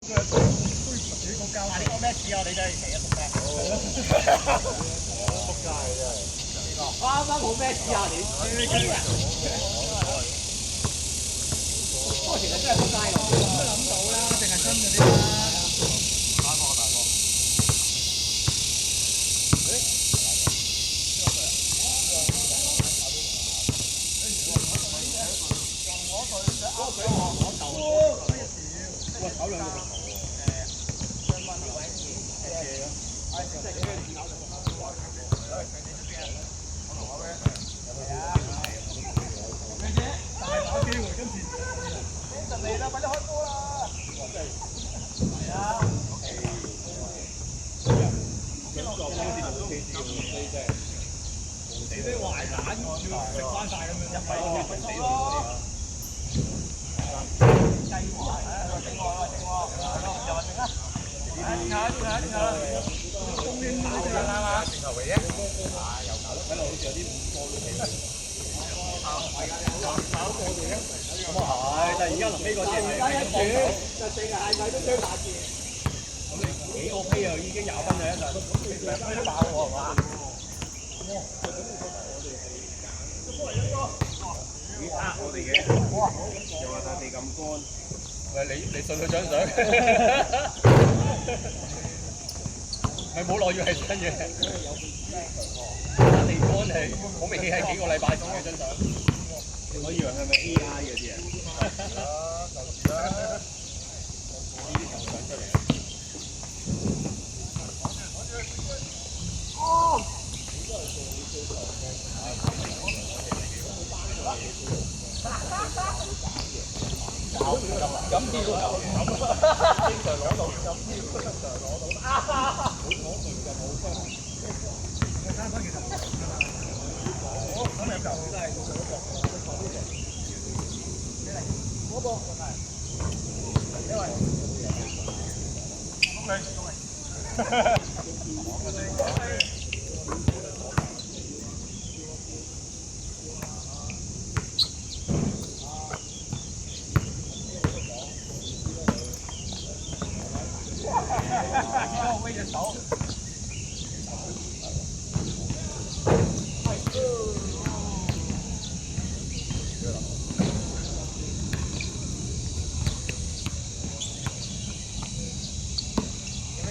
你講咩事啊？你真係成日仆街。仆街真係。啱啱冇咩事啊？你。不過其實真係仆街㗎。都諗到啦，淨係真嗰啲啦。大波大波。我炒兩個頭喎。相關位置借咯。即係咁樣咬就冇。咩啫？大把機會今次。就嚟啦！快啲開波啦！係啊。你啲壞蛋要食翻晒咁樣，一咪死咯！計劃整我，又話整啦！點下，中英都整啦嘛！前頭嘅啫，又搞得喺度好似有啲波都起。搞過嚟嘅，咁啊係，但係而家臨尾嗰隻就淨係咪都追下字。咁你幾 OK 啊？已經廿分啦一陣，都爆喎係嘛？我哋嘅，又話笪地咁乾，喂你信佢張相，係冇耐要係真嘅，笪地乾係好明顯係幾個禮拜前嘅張相，我以為係咪 AI 嗰啲啊？就係啦，呢啲頭相出嚟。哦！咁跳經常攞到，咁跳經常攞到，好攞對就冇分。3分其實冇分㗎嘛。咁入球真係嗰個係，因為威隻手。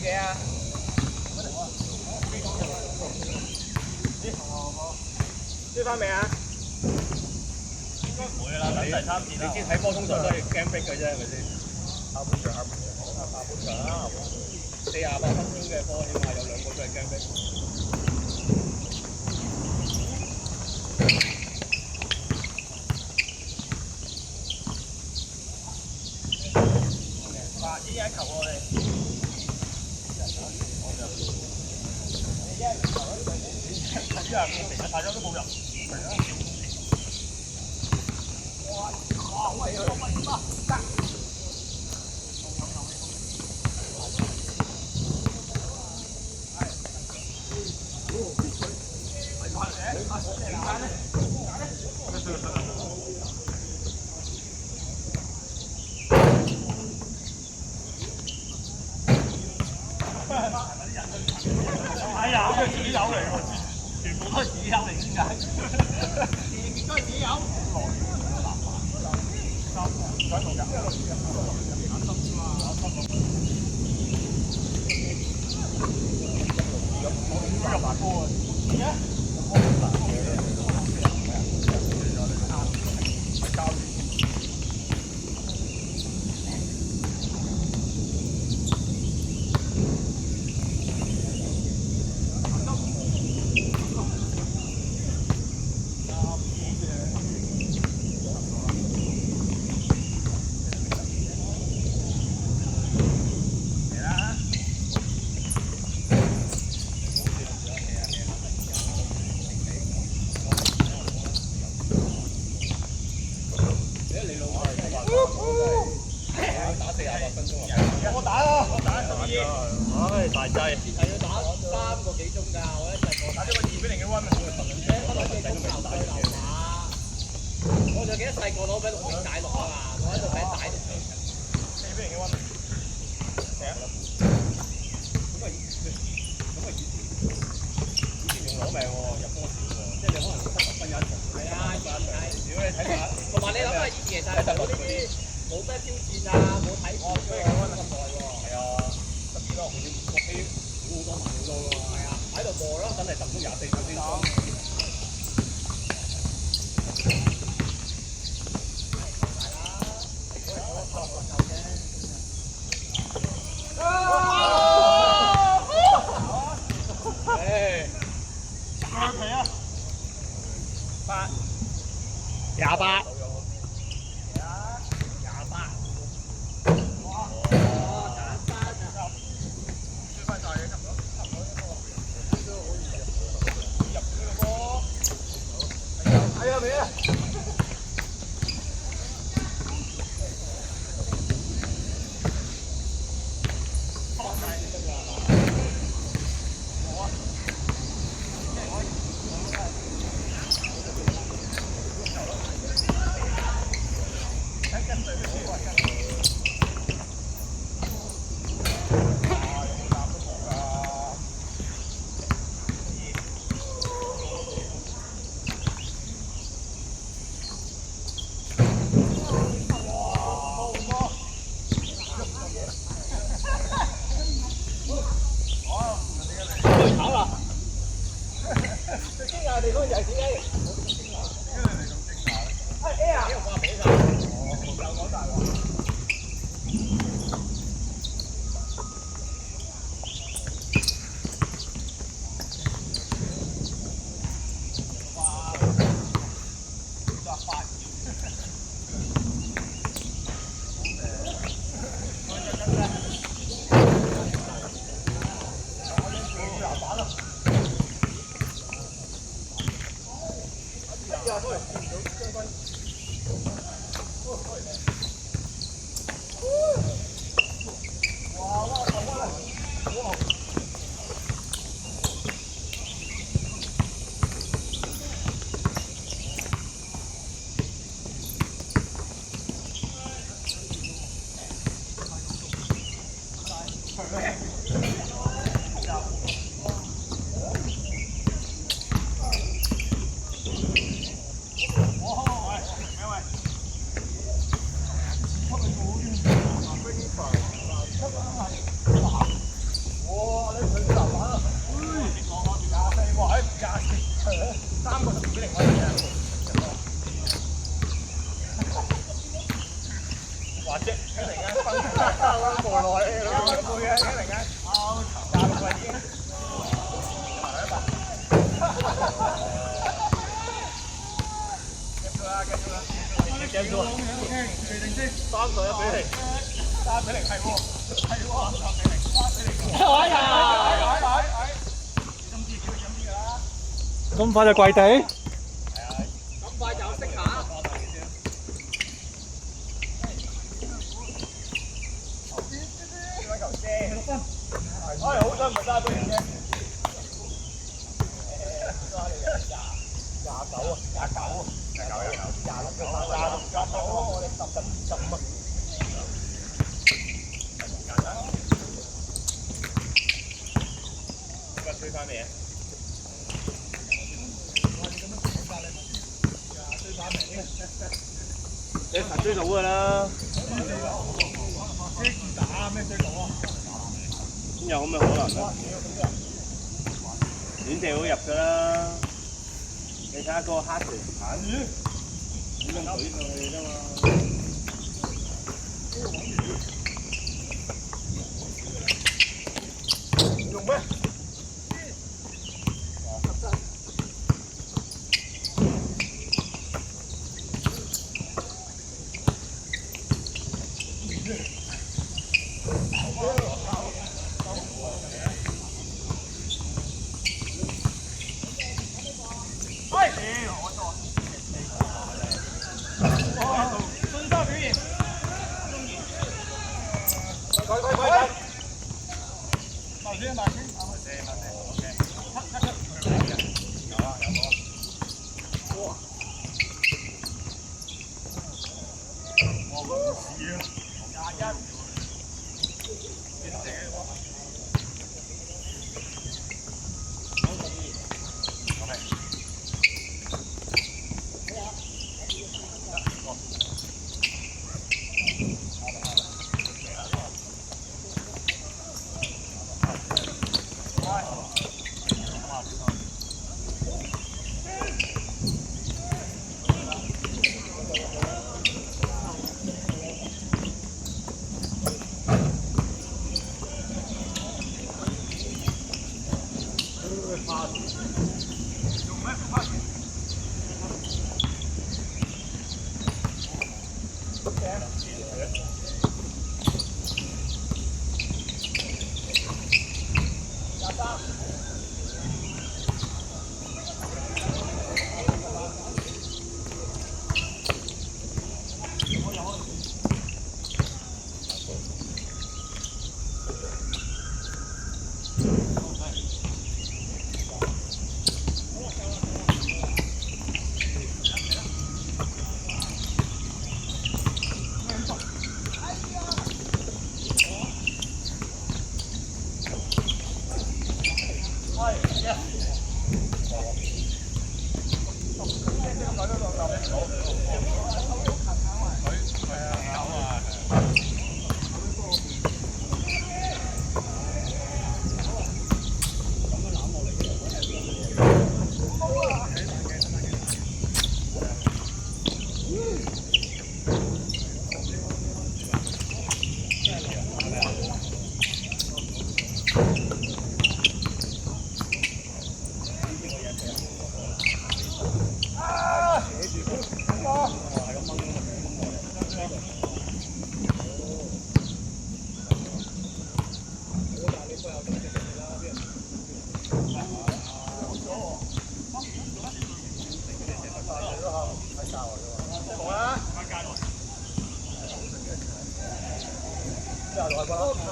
幾啊？追翻未啊？應該唔會啦，等第三節啦。你知睇波通常都係 game break 嘅啫，係咪先？下半場啦，48分鐘嘅波，起碼有2個都係 game break。依一球我哋。係啊，成日大家都冇入。哇！喂，有乜啊？得。哎呀，佢自己友嚟喎，全部都係自己友嚟，點解？都係自己友。想做㗎。入埋波啊！唉，大劑。係要打3個幾鐘㗎，我一陣我打咗個2-0嘅溫啊！我攞隻鐘頭對流馬，我就記得細個攞俾6點大6啊嘛，我喺度俾大6。4-0嘅溫。28。咁快就跪地？咁快就識下？哎，好彩唔係揸杯啫。29啊！26我哋10緊25啊！今日追翻未啊？你實追到㗎啦！打咩追到啊？邊有咁嘅可能啊？亂射會入㗎啦！你睇下嗰個黑條鏟，點樣舉上去啫嘛？用咩？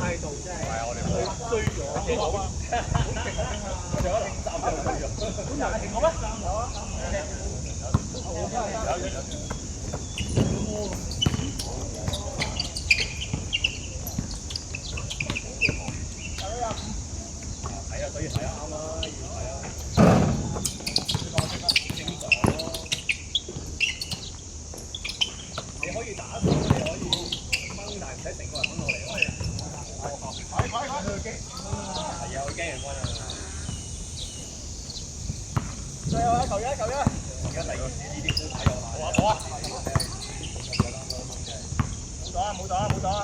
態度真係我哋衰咗，好啊！我哋一站就衰咗。咁人係停我咩？有啊。係啊，所以係啊，啱啦，要係啊。你可以打你可以掹，但係唔使成個人掹落嚟咯。快！係啊，我驚人關啊！最後一球一！而家第二次呢啲高體有限。好啊！冇擋啊！